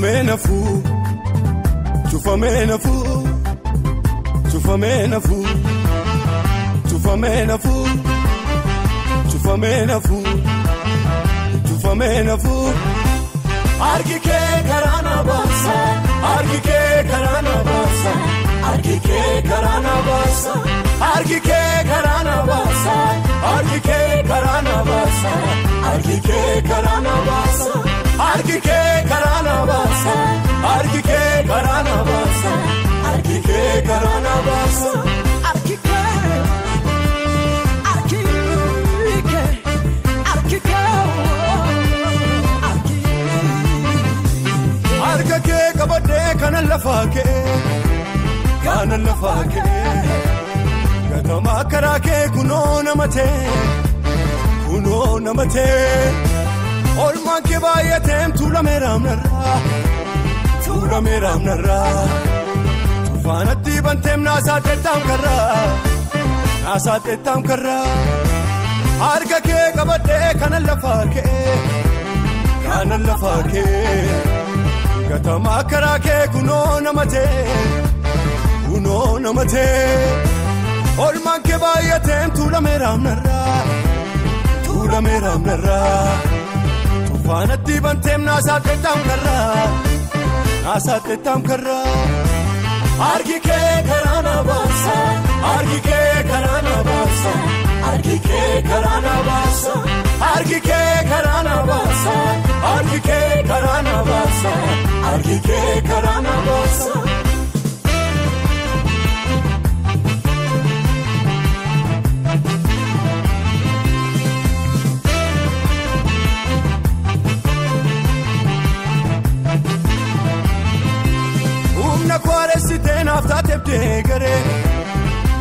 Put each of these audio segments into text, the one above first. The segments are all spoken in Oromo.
Tufamenafu, tufamenafu, tufamenafu, tufamenafu, tufamenafu, tufamenafu. Argike karana basa, argike karana basa, argike karana basa, argike karana basa, argike karana basa, argike karana basa, argike karana basa, argike karana basa, argike karana basa, argike, argike, argike. Argake kabade kana lafake, kana lafake. Gatama karake kuno namate, kuno namate. Olman ke bayetem tula meram nara. Tufanati bantem nasa tetam kara. Argake kabade kana lafake, kana lafake. Gatama karake kuno namate. Olman ke bayetem tula meram nara. Tufanati bantem nasa tetam kara. Argike karana basa, argike karana basa, argike karana basa, argike karana basa, argike karana basa, argike karana basa.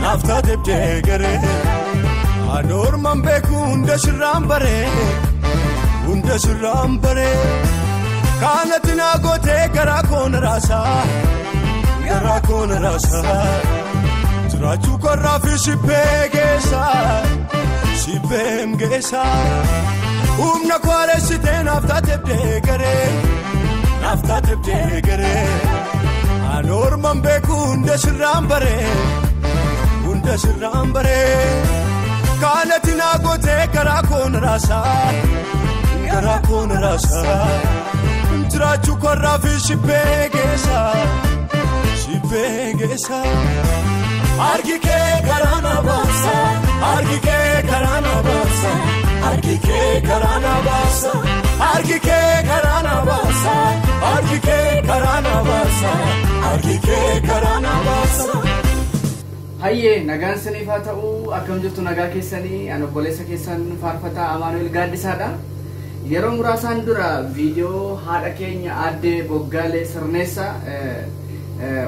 Nafta tebde gare, ador mambeku unda shirambare, kanatina gote gara kon rasa, trachu korrafi shipem gesa, umna kware site nafta tebde gare, ador mambeku unda shirambare, kanatina gote gara kon rasa, trachu korrafi shipegesa. Argike karana basa, argike karana basa, argike karana basa, argike karana basa, argike karana basa, argike karana basa. Hayye nagaan sanii faata'u akkam jirtu nagaa keessanii an obboleessa keessan faarfataa Amaanuel Gaaddisaadha. Yeroo muraasaan dura viidiyoo haadha keenya aadde Boggaalee Sirneessa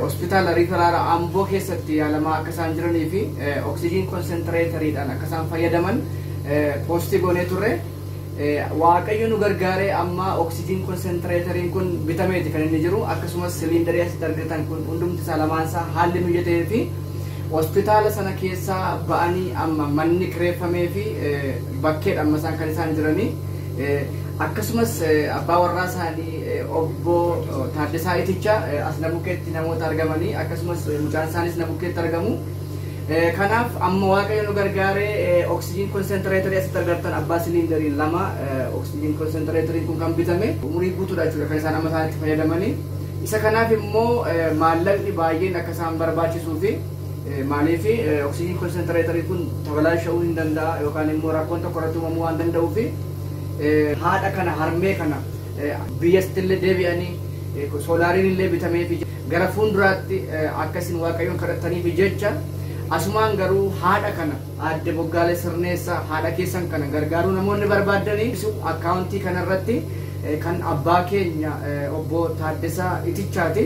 hospitaala Riifaraara Amboo keessatti yaalamaa akka isaan jiranii fi oksijiin konsentireeteriidhaan akka isaan fayyadaman poostii goonee turre. Waaqayyo nu gargaaree amma oksijiin konsentireeteriin kun bitameeti kan inni jiru, akkasumas siliindarii asitti argatan kun hundumti isaa lamaansaa haalli mijatee fi hospitaala sana keessaa ba'anii amma manni kireeffamee fi bakkeedha amma isaan kan isaan jiranii. Akkasumas abbaa warraa isaanii obbo Taaddasaa Itichaa as Nabukeetti namoota argamanii, akkasumas mucaan isaanis Nabukeetti argamu. Kanaaf amma waaqayyo nu gargaaree oksijiin konsentireetarii asitti argattan abbaa siliindarii lama oksijiin konsentireetarii kun kan bitame umurii guutuudha jechuudha kan isaan amma isaanitti fayyadamanii. Isa kanaaf immoo maallaqni baay'een akka isaan barbaachisuu fi maaliif oksijiin konsentireetarii kun tabalaasha'uu hin danda'a yookaan immoo rakkoon tokko irratti uumamuu waan danda'uu fi haadha kana harmee kana biyyattillee deebi'anii soolaariin illee bitamee fi gara fuulduraatti akkasiin waaqayyoon kadhataniif jecha asumaan garuu haadha kana aadde Boggaalee Sirneessa haadha keessan kana gargaaruu namoonni barbaadanii akkaawuntii kanarratti kan abbaa keenya obbo Taaddasaa Itichaati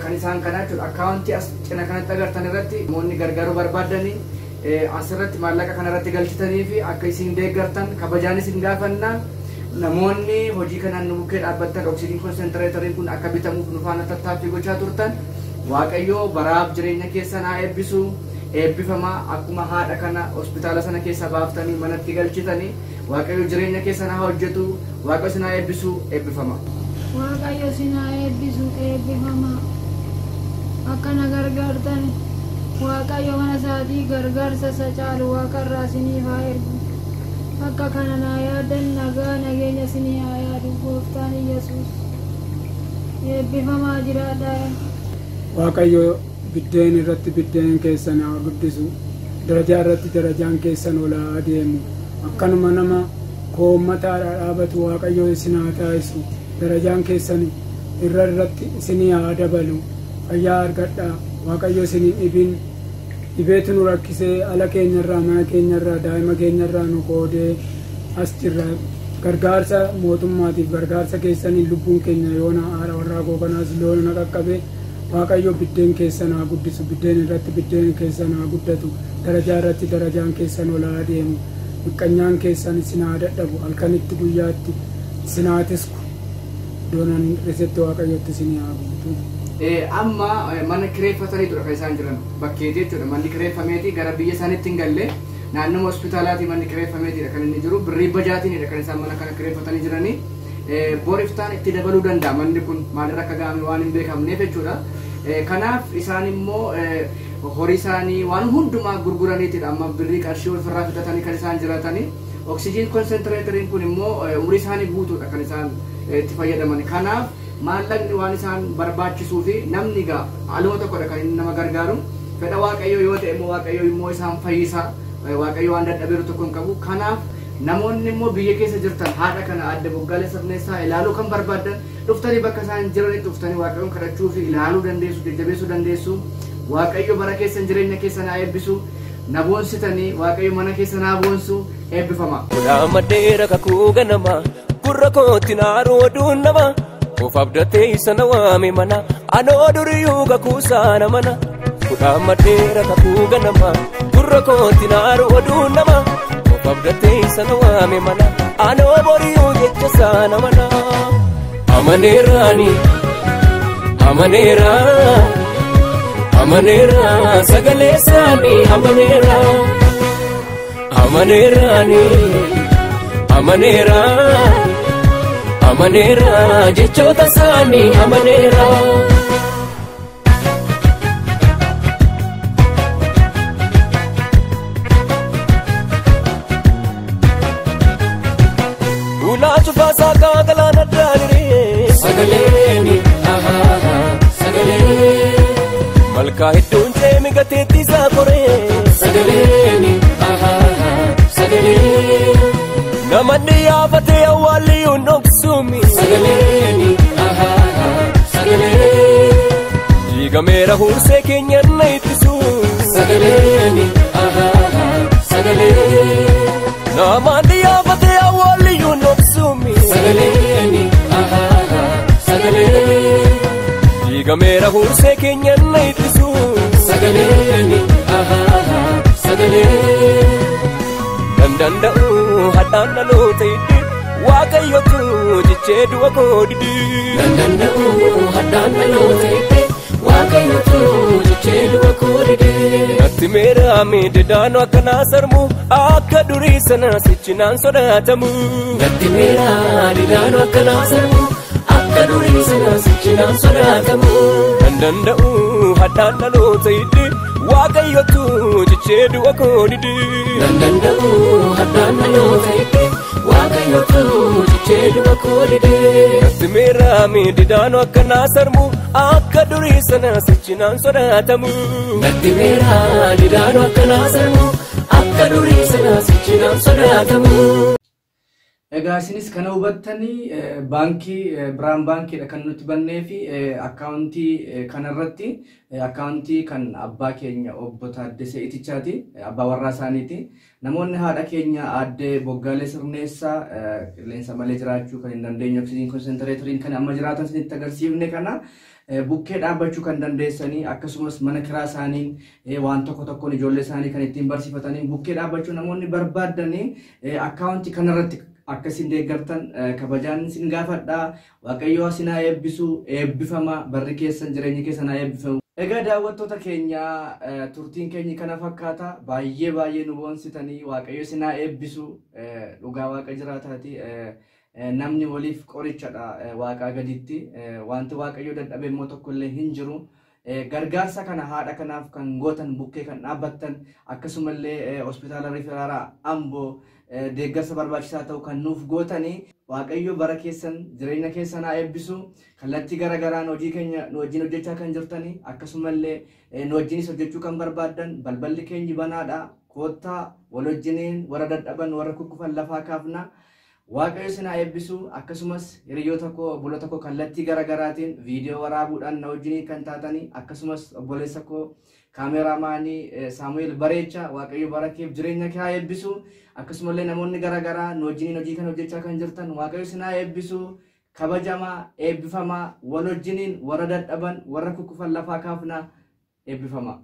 kan isaan kana jechuudha. Akkaawuntii as cina kanatti agartan irratti namoonni gargaaruu barbaadanii asirratti maallaqa kanarratti galchitanii fi akka isin deeggartan kabajaanis hin gaafanna. Namoonni hojii kanaan nu bukkee dhaabbattan oksijiin konsentireeteriin kun akka bitamuuf nu faana tattaaffii gochaa turtan waaqayyo baraaf jireenya keessan haa eebbisu. Eebbifamaa akkuma haadha kana hospitaala sana keessa baaftanii manatti galchitanii waaqayyo jireenya keessan haa hojjetu, waaqayyo isin haa eebbisu. Eebbifama. Waaqayyo sinaa eebbisu eebbifamaa. Akkana gargaartan Waaqayyo mana isaatii gargaarsa isa caalu Waaqarraa isiniif haa ergu. Akka kana naa yaadan nagaa nageenya isinii haa yaadu Gooftaan Yesuus. Eebbifamaa jiraadha. Waaqayyo biddeen irratti biddeen keessan haa guddisu. Darajaa irratti darajaan keessan ol haa adeemu. Akkanuma nama koommataadhaa dhaabatu Waaqayyo isin haa taasisu. Darajaan keessan irratti isinii haa dabalu. Fayyaa argadhaa. Waaqayyo isin dhibin dhibeetu nu rakkisee ala keenyarraa mana keenyarraa daa'ima keenyarraa nu qoodee as jirra. Gargaarsa mootummaatiif gargaarsa keessaniin lubbuun keenya yoona haadha warraa koo kanaas loona qaqqabe. Waaqayyo biddeen keessan haa guddisu. Biddeen irratti biddeen keessan haa guddatu. Darajaa irratti darajaan keessan ol haa adeemu. Miqqanyaan keessan isin haa dadhabu. Halkanitti guyyaatti isin haa tisku. Doonan risetti Waaqayyotti isin haa guutu. Amma mana kireeffataniitudha kan isaan jiran bakkeetii jechuudha. Manni kireeffameetii gara biyya isaaniitti hin galle naannoo hospitaalaatii manni kireeffameetiidha kan inni jiru. Birrii bajaatiinidha kan isaan mana kana kireeffatanii jiranii. Booriftaan itti dabaluu danda'a manni kun maalirra akka ga'ame waan hin beekamneef jechuudha. Kanaaf isaan immoo horii isaanii waan hundumaa gurguraniitidha. Amma birrii qarshii ofirraa fidatanii kan isaan jiratanii. Oksijiin konsentireeteriin kun immoo umurii isaanii guutuudha kan isaan itti fayyadaman. Kanaaf maallaqni waan isaan barbaachisuu fi namni gaa haaluma tokkodha kan inni nama gargaaru. Fedha Waaqayyoo yoo ta'e immoo Waaqayyoo immoo isaan fayyisa. Waaqayyoo waan dadhabeeru tokko hin qabu. Kanaaf namoonni immoo biyya keessa jirtan haadha kana Aadde Boggaalee Sirneessaa ilaaluu kan barbaadan dhuftanii bakka isaan jiranitti dhuftanii Waaqayyoon kadhachuu fi ilaaluu dandeessu, jajjabeessuu dandeessu. Waaqayyo bara keessan jireenya keessan haa eebbisu. Na boonsitanii Waaqayyo mana keessan haa boonsu eebbifama. Maddeera kakuu ganama gurra kootti naaroo duunnama of abdatee isa na waame mana anoo duriyuu kakuusaana mana. Maddeera kakuu ganama gurra kootti naaroo duunnama of abdatee isa na waame mana anoo boriyuu jecha saana mana. Amaneeraani amaneera amaneera sagalee isaanii amaneera amaneeraani amaneera amaneera jechoota isaanii amaneera. Ulaa cufaa saakaa galaana daaniree sagaleeni sagalee malkaa hedduun ceemi gateetti isaa koree sagaleeni sagalee namanni yaafatee awwaalliyuun dhoksuumi sagaleeni sagalee diigameera huursee keenyan na ittisu sagaleeni sagalee namanni yaafatee awwaalliyuun dhoksuumi sagaleeni sagalee diigameera huursee keenyan na ittisu sagaleeni sagalee dandanda'u hadhaan dhaloota hidhi Waaqayyotu jechee du'a koo didi dandanda'u hadhaan dhaloota hidhi Waaqayyotu jechee du'a koo didi natti meeraame didaanoo akkanaa sarmu akka durii sana sichinaan sodaatamu natti meeraa didaanoo akkanaa sarmu akka durii sana sichinaan sodaatamu dandanda'u hadhaan dhaloota hidhi Waaqayyotu jechee du'a koo didi dandanda'u hadhaan dhaloota hidhi Waaqayyotu jechee du'a koo didi natti meeraame didaanoo akkanaa sarmu akka durii sana sichinaan sodaatamu natti meeraa didaanoo akkanaa sarmu akka durii sana sichinaan sodaatamu. Egaa isinis kana hubattanii baankii Biraan baankiidha kan nuti bannee fi akkaawuntii kanarratti akkaawuntii kan abbaa keenya obbo Taaddesee Itichaati abbaa warraa isaaniiti. Namoonni haadha keenya Aadde Boggaalee Sirneessaa qilleensa malee jiraachuu kan hin dandeenye oksijiin konsentereeteriin kan amma jiraatan isinitti agarsiifne kana bukkee dhaabbachuu kan dandeessanii akkasumas mana kiraa isaaniin waan tokko tokkoon ijoollee isaanii kan ittiin barsiifatanii bukkee dhaabbachuu namoonni barbaadanii akkaawuntii kanarratti akkasiin deeggartan kabajaan isin gaafadhaa. Waaqayyo isin haa eebbisu eebbifama barri keessan jireenyi keessan haa eebbifamu. Egaa daawwattoota keenya turtiin keenya kana fakkaata baay'ee nu boonsitanii Waaqayyo isin haa eebbisu dhugaa Waaqa jiraataati. namni waliif qorichadha waaqaa gaditti wanti waaqayyo dadhabe immoo tokkollee hin jiru. Gargaarsa kana haadha kanaaf kan gootan bukkee kan dhaabbattan akkasumallee hospitaala Rifeeraraa Amboo deeggarsa barbaachisaa ta'u kan nuuf gootanii waaqayyo bara keessan jireenya keessan haa eebbisu. Kallattii garaagaraan hojii keenya nu wajjin hojjechaa kan jirtanii akkasumallee nu wajjinis hojjechuu kan barbaaddan balballi keenyi banaadha. Koottaa wal wajjiniin warra dadhaban warra kukkufan lafaa kaafna. Waaqayyo isin haa eebbisu. Akkasumas hiriyoota koo obboloota koo kallattii garaagaraatiin viidiyoo waraabuudhaan na wajjin kan taatanii akkasumas obboleessa koo kaameraamaanii Saamu'eel Bareechaa waaqayyo bara keef jireenya kee haa eebbisu. Akkasumallee namoonni garaagaraa nu wajjin hojii kan hojjechaa kan jirtan waaqayyo isin haa eebbisu. Kabajamaa eebbifamaa wal wajjiniin warra dadhaban warra kukkufan lafaa kaafna eebbifamaa.